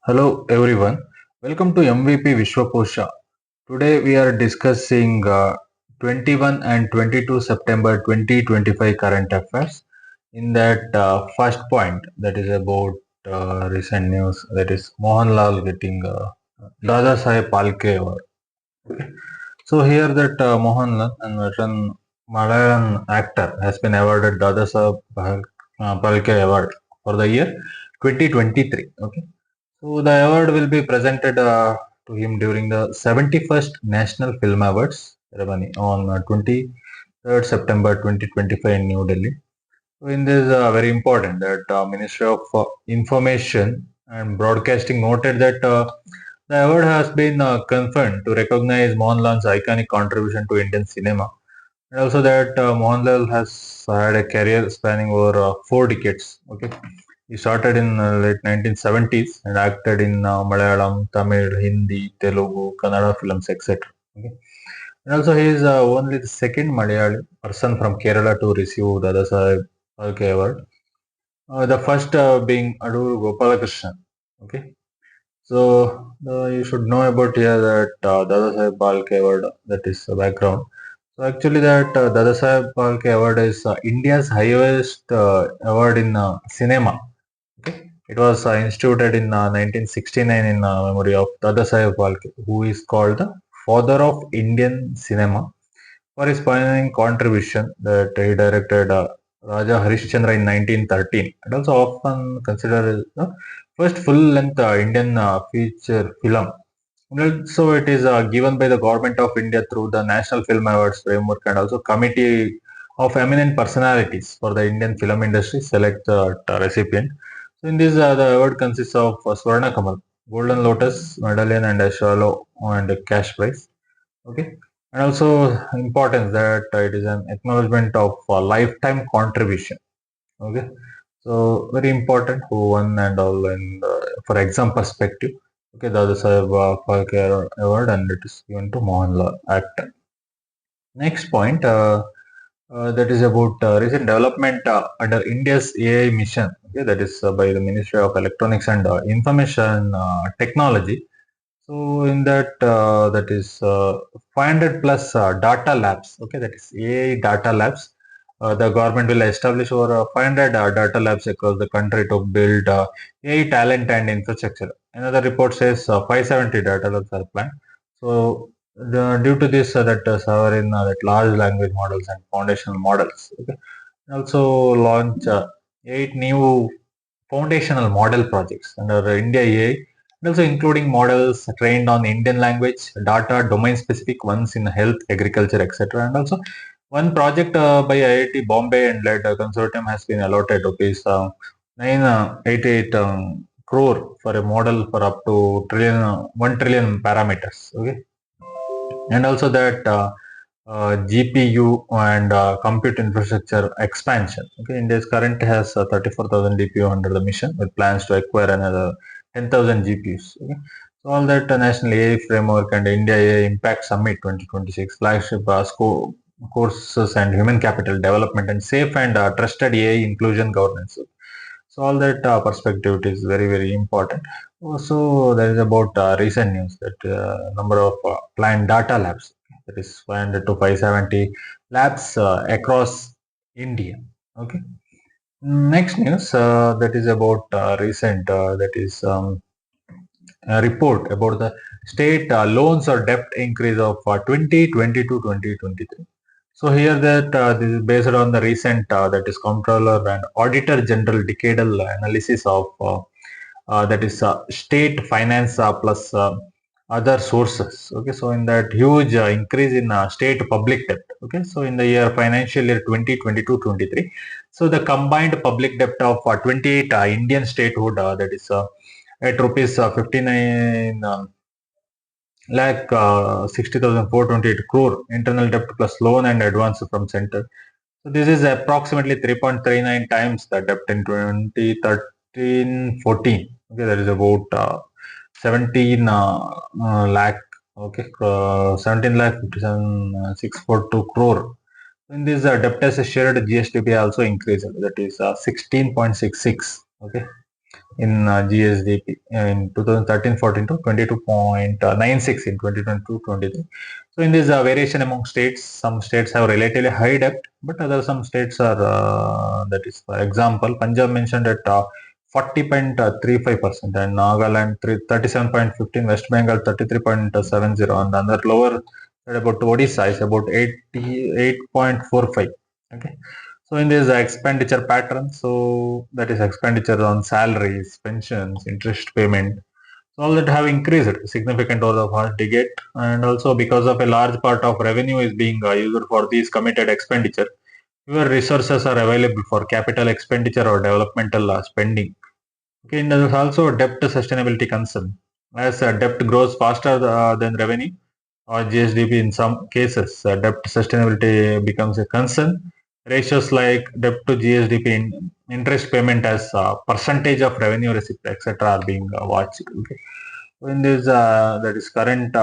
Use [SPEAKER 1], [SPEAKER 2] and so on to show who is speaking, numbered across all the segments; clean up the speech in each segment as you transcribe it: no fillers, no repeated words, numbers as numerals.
[SPEAKER 1] Hello everyone, welcome to MVP Vishwakosha. Today we are discussing 21 and 22 September 2025 current affairs. In that first point, that is about recent news, that is Mohanlal getting Dadasahebphalkeaward. Okay. So here that Mohanlal, an veteran Malayalam actor, has been awarded Dadasahebphalkeaward for the year 2023. Okay. So the award will be presented to him during the 71st National Film Awards ceremony on 23rd September 2025 in New Delhi. So in this very important that Ministry of Information and Broadcasting noted that the award has been conferred to recognize Mohanlal's iconic contribution to Indian cinema, and also that Mohanlal has had a career spanning over 4 decades. Okay, he started in late 1970s and acted in Malayalam, Tamil, Hindi, Telugu, Kannada films, etc. Okay. And also he is only the second Malayali person from Kerala to receive the Dadasaheb Phalke Award. The first being Adur Gopalakrishnan. Okay. So you should know about here that Dadasaheb Phalke Award, that is the background. So actually that Dadasaheb Phalke Award is India's highest award in cinema. Okay. It was instituted in 1969 in memory of Dadasaheb Phalke, who is called the father of Indian cinema for his pioneering contribution that he directed Raja Harishchandra in 1913, and also often considered as the first full-length Indian feature film. And so it is given by the Government of India through the National Film Awards framework and also Committee of Eminent Personalities for the Indian film industry select the recipient. So in this, the award consists of Swarna Kamal, Golden Lotus, Medallion, and a Shallow and a cash prize. Okay, and also importance that it is an acknowledgement of lifetime contribution. Okay, so very important who won and all, and for exam perspective. Okay, Dadasaheb Phalke Award, and it is given to Mohanlal actor. Next point. That is about recent development under India's AI mission. Okay, that is by the Ministry of Electronics and Information Technology. So in that, that is 500 plus data labs. Okay, that is AI data labs. The government will establish over 500 data labs across the country to build AI talent and infrastructure. Another report says 570 data labs are planned. So due to this, that sovereign, that large language models and foundational models. Okay, and also launch 8 new foundational model projects under India AI, and also including models trained on Indian language, data, domain-specific ones in health, agriculture, etc. And also one project by IIT Bombay and led consortium has been allotted rupees 988 crore for a model for up to 1 trillion parameters. Okay, and also that GPU and compute infrastructure expansion. Okay, India's current has 34,000 GPU under the mission with plans to acquire another 10,000 GPUs. Okay, so all that National AI Framework and India AI Impact Summit 2026 flagship courses and human capital development and safe and trusted AI inclusion governance. So all that perspective is very important. Also, there is about recent news that number of planned data labs, that is 500 to 570 labs across India. Okay. Next news that is about recent that is a report about the state loans or debt increase of 2020 to 2023. So here that this is based on the recent that is Comptroller and Auditor General decadal analysis of that is state finance plus other sources. Okay, so in that huge increase in state public debt. Okay, so in the year financial year 2022-23, so the combined public debt of 28 Indian statehood that is at rupees 59 lakh 60,428 crore internal debt plus loan and advance from center. So this is approximately 3.39 times the debt in 2013-14. Okay, that is about 17 lakh. Okay, 17 lakh 57,642 crore. In this debt as a shared GSDP also increased. That is 16.66. Okay. in GSDP in 2013-14 to 22.96 in 2022-23. So in this variation among states, some states have relatively high debt, but some states are, that is, for example, Punjab mentioned at 40.35% and Nagaland 37.15, West Bengal 33.70, and another lower about Odisha is about 88.45. Okay. So in this expenditure pattern, so that is expenditure on salaries, pensions, interest payment, so all that have increased significant over the past decade, and also because of a large part of revenue is being used for these committed expenditure, fewer resources are available for capital expenditure or developmental spending. Okay, and there is also a debt sustainability concern. As debt grows faster than revenue or GSDP in some cases, debt sustainability becomes a concern. Ratios like debt to GSDP, interest payment as percentage of revenue receipt, etc., are being watched. Okay. So in this, that is current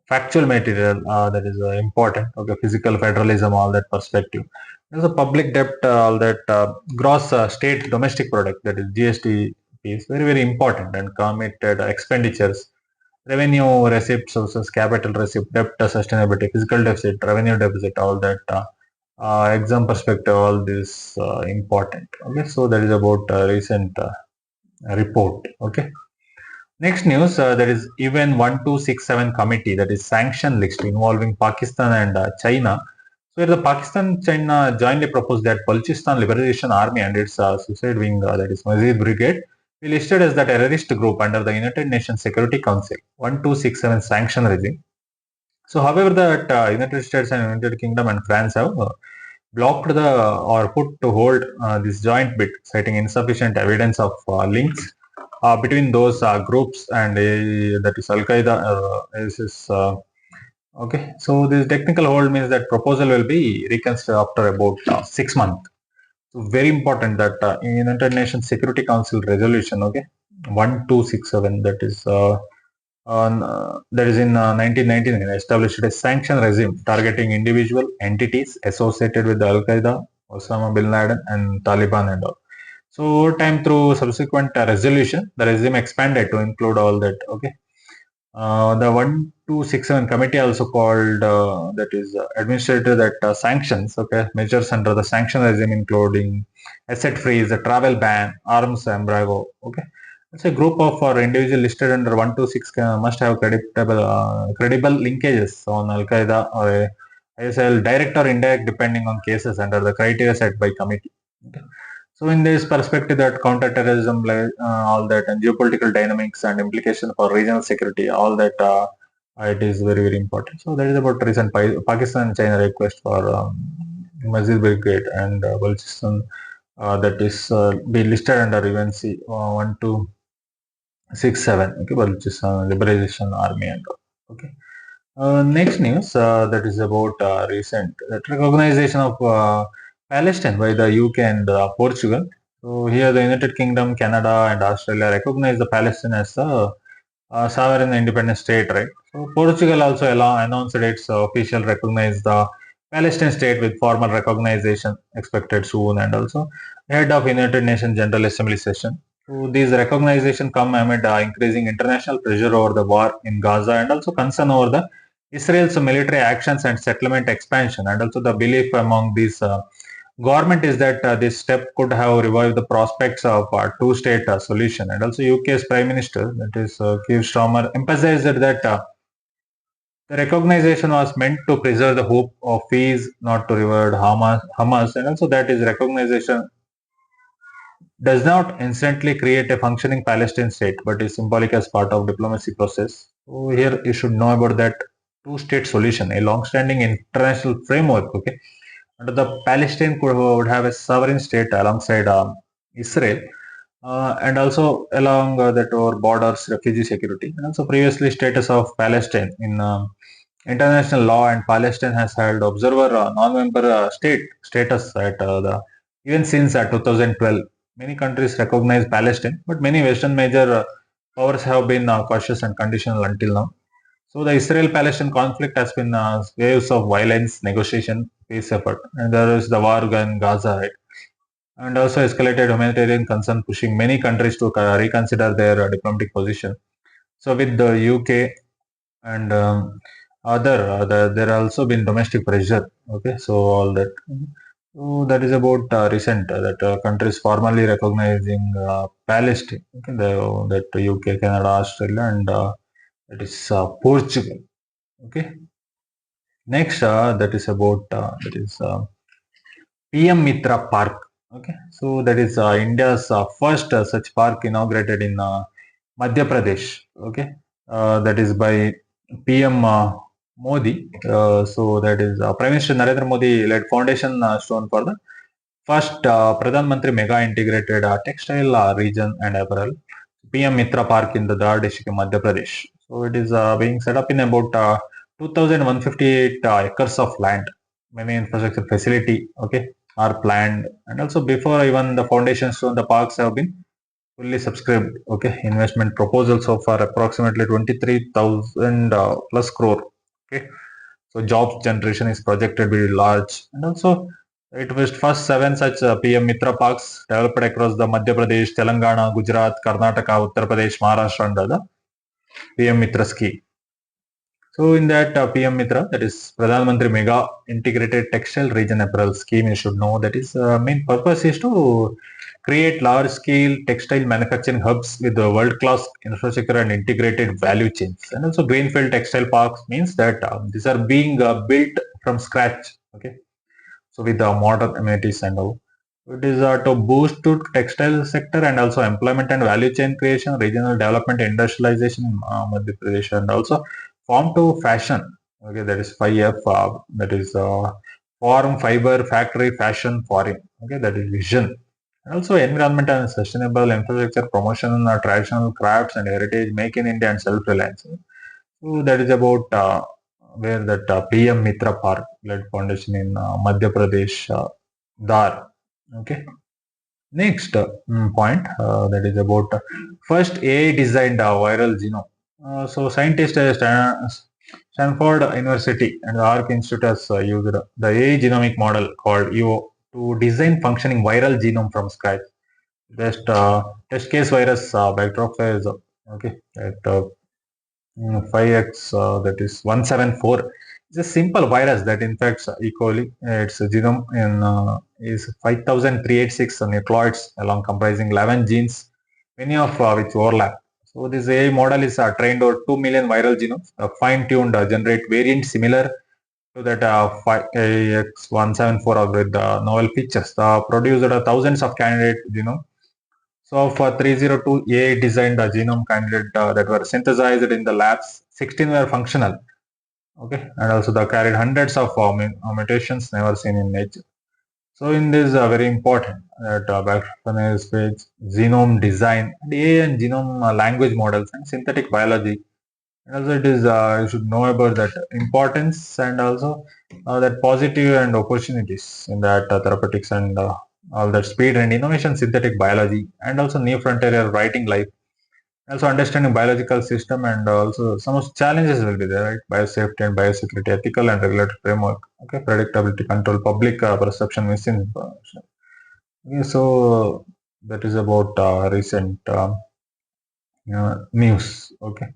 [SPEAKER 1] factual material that is important. Okay, physical federalism, all that perspective. There's a public debt, all that gross state domestic product, that is GST, is very very important, and committed expenditures, revenue receipt sources, capital receipt, debt sustainability, physical deficit, revenue deficit, all that exam perspective, all this important. Okay, so that is about recent report. Okay. Next news, there is UN 1267 committee, that is sanction list involving Pakistan and China. So the Pakistan China jointly proposed that Balochistan Liberation Army and its suicide wing, that is Mazid Brigade, be listed as the terrorist group under the United Nations Security Council 1267 sanction regime. So however, that United States and United Kingdom and France have blocked or put to hold this joint bid, citing insufficient evidence of links between those groups and that is Al Qaeda. Okay, so this technical hold means that proposal will be reconsidered after about 6 months. So very important that in United Nations Security Council resolution, okay, 1267, that is in 1999 established a sanction regime targeting individual entities associated with Al Qaeda, Osama bin Laden, and Taliban and all. So over time, through subsequent resolution, the regime expanded to include all that. Okay, the 1267 committee also called that is administrative that sanctions. Okay, measures under the sanction regime including asset freeze, a travel ban, arms embargo. Okay, it's a group of or individual listed under 126 must have credible linkages on Al Qaeda or ISIL, direct or indirect, depending on cases under the criteria set by committee. Okay. So in this perspective, that counterterrorism, all that, and geopolitical dynamics and implication for regional security, all that, it is very very important. So that is about recent Pakistan and China request for Mazid Brigade and Balochistan, that is be listed under UNC 1267. Okay, Balochistan Liberation Army and all. Okay. Next news, that is about recent that recognition of Palestine by the UK and Portugal. So here the United Kingdom, Canada, and Australia recognize the Palestine as a sovereign independent state, right? So Portugal also announced its official recognize the Palestine state with formal recognition expected soon, and also head of United Nations General Assembly session. So these recognition come amid increasing international pressure over the war in Gaza, and also concern over the Israel's military actions and settlement expansion, and also the belief among these government is that this step could have revived the prospects of a two-state solution. And also UK's Prime Minister, that is Keir Starmer, emphasized that the recognition was meant to preserve the hope of peace, not to reward Hamas, and also that is recognition does not instantly create a functioning Palestinian state, but is symbolic as part of diplomacy process. So here you should know about that two-state solution, a long-standing international framework. Okay, under the Palestine would have a sovereign state alongside Israel, and also along that over borders, refugee security, and also previously status of Palestine in international law, and Palestine has held observer non-member state status at the even since 2012. Many countries recognize Palestine, but many Western major powers have been cautious and conditional until now. So the Israel-Palestine conflict has been waves of violence, negotiation, peace effort, and there is the war in Gaza, right? and also escalated humanitarian concern, pushing many countries to reconsider their diplomatic position. So with the UK and there also been domestic pressure. Okay, so all that. So that is about recent that countries formally recognizing Palestine. Okay, that UK, Canada, Australia, and that is Portugal. Okay. Next, that is about that is PM Mitra Park. Okay, so that is India's first such park inaugurated in Madhya Pradesh. Okay, that is by PM Modi. So that is Prime Minister Narendra Modi led foundation stone for the first Pradhan Mantri Mega Integrated Textile Region and Apparel PM Mitra Park in the Dar district, Madhya Pradesh. So it is being set up in about 2,158 acres of land. Many infrastructure facility, okay, are planned, and also before even the foundation stone, the parks have been fully subscribed. Okay, investment proposal so far approximately 23,000 plus crore. Okay, so jobs generation is projected to be large, and also it was first seven such PM Mitra parks developed across the Madhya Pradesh, Telangana, Gujarat, Karnataka, Uttar Pradesh, Maharashtra under the PM Mitra scheme. So in that PM Mitra, that is Pradhan Mantri Mega Integrated Textile Region Apparel Scheme, you should know that is main purpose is to create large-scale textile manufacturing hubs with world-class infrastructure and integrated value chains. And also greenfield textile parks means that these are being built from scratch. Okay, so with the modern amenities and all. It is to boost to textile sector and also employment and value chain creation, regional development, industrialization in Madhya Pradesh, and also farm to fashion. Okay, that is 5F. That is farm, fiber, factory, fashion, foreign. Okay, that is vision. And also environment and sustainable infrastructure promotion, traditional crafts and heritage, make in India and self-reliance. So that is about where that PM Mitra Park led foundation in Madhya Pradesh, Dar. Okay. Next point that is about first AI designed viral genome. So scientists at Stanford University and the Arc Institute has used the AI genomic model called EO to design functioning viral genome from scratch. Just test case virus bacteriophage. Okay, that 5x that is 174. It's a simple virus that infects E. coli. Its genome is 5386 nucleoids along comprising 11 genes, many of which overlap. So this AI model is trained over 2 million viral genomes, fine-tuned generate variants similar to that 5x174 with novel features. Produced thousands of candidate genomes. So for 302 AI designed genome candidate that were synthesized in the labs, 16 were functional. Okay, and also they carried hundreds of mutations never seen in nature. So in this very important that bacteriophages page, genome design, and AI and genome language models and synthetic biology. And also it is you should know about that importance and also that positive and opportunities in that therapeutics and all that speed and innovation, synthetic biology, and also new frontier writing life. Also understanding biological system and also some of the challenges will be there, right? Biosafety and biosecurity, ethical and regulatory framework, okay, predictability, control, public perception, misinformation. Okay, so that is about recent news. Okay.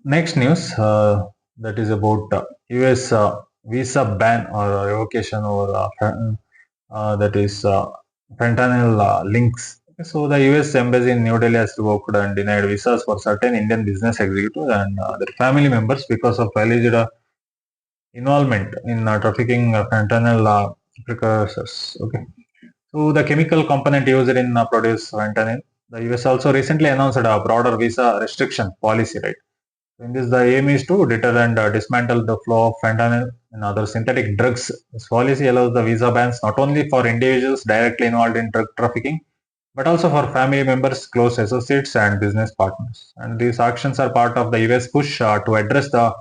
[SPEAKER 1] Next news that is about US visa ban or revocation or that is fentanyl links. Okay, so the US embassy in New Delhi has revoked and denied visas for certain Indian business executives and their family members because of alleged involvement in trafficking fentanyl precursors. Okay, so the chemical component used in produce fentanyl. The US also recently announced a broader visa restriction policy, right? In this, the aim is to deter and dismantle the flow of fentanyl and other synthetic drugs. This policy allows the visa bans not only for individuals directly involved in drug trafficking, but also for family members, close associates, and business partners. And these actions are part of the US push to address the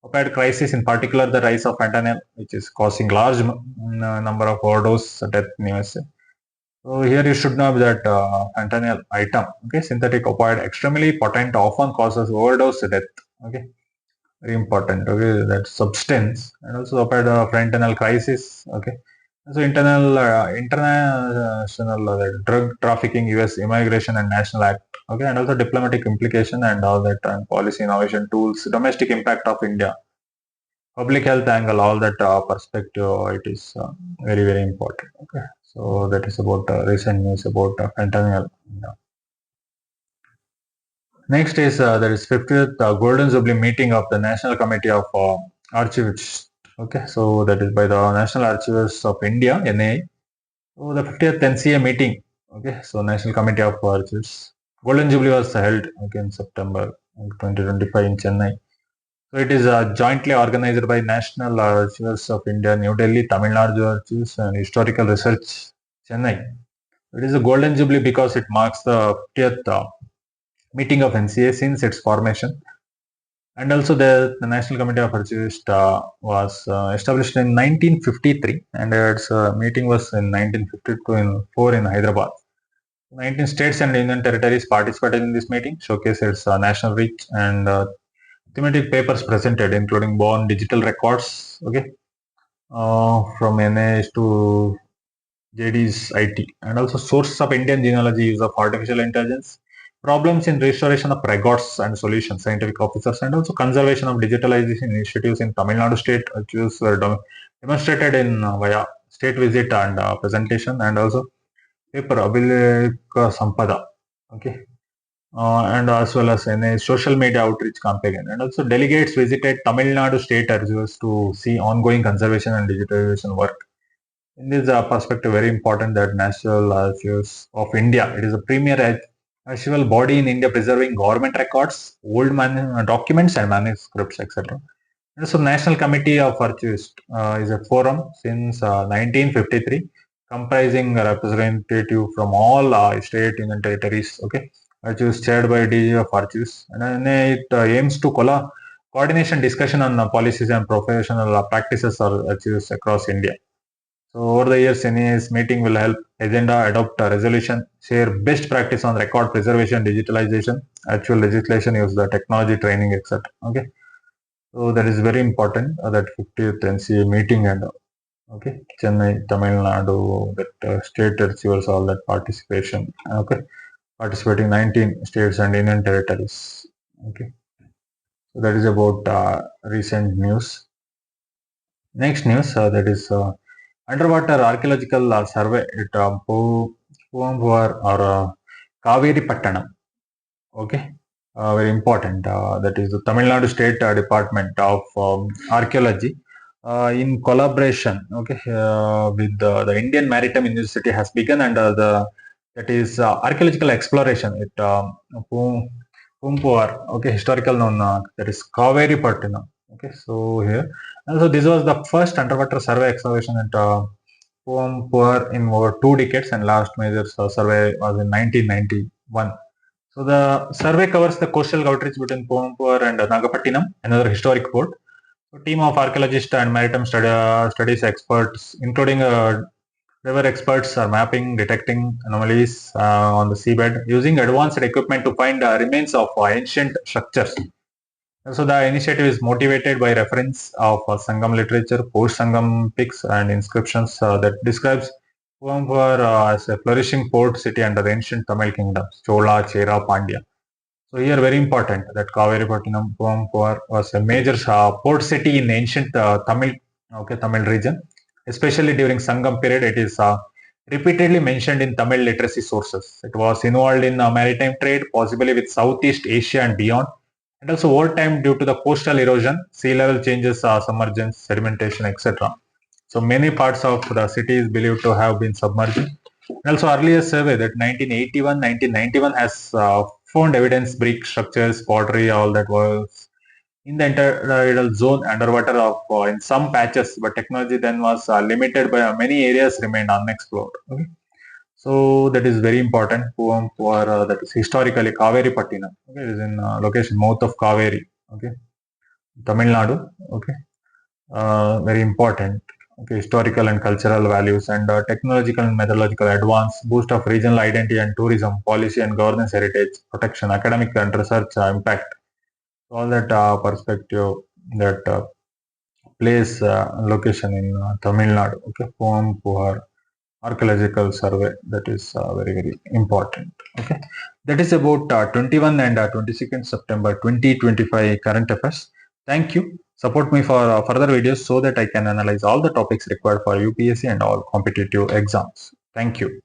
[SPEAKER 1] opioid crisis, in particular the rise of fentanyl, which is causing large number of overdose deaths in USA. So here you should know that fentanyl item, okay, synthetic opioid, extremely potent, often causes overdose death. Okay, very important. Okay, that substance and also opioid fentanyl crisis. Okay, So international drug trafficking, US immigration and national act, okay, and also diplomatic implication and all that, and policy innovation tools, domestic impact of India, public health angle, all that perspective, it is very important. Okay, so that is about recent news about fentanyl. Next is there is 50th Golden Jubilee meeting of the National Committee of Archivists. Okay, so that is by the National Archivists of India, NA. So the 50th NCA meeting. Okay, so National Committee of Archivists. Golden Jubilee was held in September 2025 in Chennai. So it is jointly organized by National Archivists of India, New Delhi, Tamil Nadu Archives and Historical Research, Chennai. It is a Golden Jubilee because it marks the 50th meeting of NCA since its formation. And also the National Committee of Archivists was established in 1953 and its meeting was in 1954 in Hyderabad. 19 states and union territories participated in this meeting, showcase its national reach and thematic papers presented including born digital records, okay, from NIH to JD's IT, and also sources of Indian genealogy, use of artificial intelligence, problems in restoration of records and solutions, scientific officers, and also conservation of digitalization initiatives in Tamil Nadu state, which were demonstrated in via state visit and presentation, and also paper Abhilekha Sampada, okay, and as well as in a social media outreach campaign. And also delegates visited Tamil Nadu state archives to see ongoing conservation and digitalization work. In this perspective, very important that National Archives of India, it is a premier archival body in India preserving government records, old documents and manuscripts, etc. And so National Committee of Archivists is a forum since 1953, comprising a representative from all state union territories, okay, archives chaired by DG of Archives, and then it aims to coordination discussion on policies and professional practices of archives across India. So over the years, NAS meeting will help agenda adopt a resolution, share best practice on record preservation, digitalization, actual legislation, use the technology training, etc. Okay, so that is very important. That 50th NCA meeting and okay, Chennai, Tamil Nadu, that state archives, all that participation. Okay, participating 19 states and union territories. Okay, so that is about recent news. Next news that is. Underwater archaeological survey at Poompuharkaveripattinam or Kaveripattinam. Okay, very important. That is the Tamil Nadu State Department of Archaeology in collaboration. Okay, with the Indian Maritime University has begun under that is archaeological exploration at Poompuhar. Okay, historical known that is Kaveripattinam. Okay, so here. And so this was the first underwater survey excavation at Poompuhar in over 2 decades, and last major survey was in 1991. So the survey covers the coastal outreach between Poompuhar and Nagapattinam, another historic port. So team of archaeologists and maritime studies experts, including river experts, are mapping, detecting anomalies on the seabed using advanced equipment to find remains of ancient structures. So the initiative is motivated by reference of Sangam literature, post-Sangam pics and inscriptions that describes Coimbatore as a flourishing port city under the ancient Tamil kingdoms, Chola, Chera, Pandya. So here very important that Kaveripattinam, Coimbatore was a major port city in ancient Tamil region, especially during Sangam period. It is repeatedly mentioned in Tamil literacy sources. It was involved in maritime trade, possibly with Southeast Asia and beyond. And also over time, due to the coastal erosion, sea level changes, submergence, sedimentation, etc. So many parts of the city is believed to have been submerged. And also earlier survey that 1981, 1991 has found evidence brick structures, pottery, all that was in the intertidal zone underwater of in some patches, but technology then was limited by many areas remained unexplored. Okay. So that is very important. Poompuhar, that is historically Kaveripattinam. Okay, it is in location mouth of Kaveri. Okay, Tamil Nadu. Okay, very important. Okay, historical and cultural values and technological and methodological advance, boost of regional identity and tourism, policy and governance heritage, protection, academic and research impact. All that perspective that place location in Tamil Nadu. Okay, Poompuharkaveripattinam archaeological survey, that is very important. Okay, that is about 21 and 22nd September 2025 current affairs. Thank you. Support me for further videos so that I can analyze all the topics required for UPSC and all competitive exams. Thank you.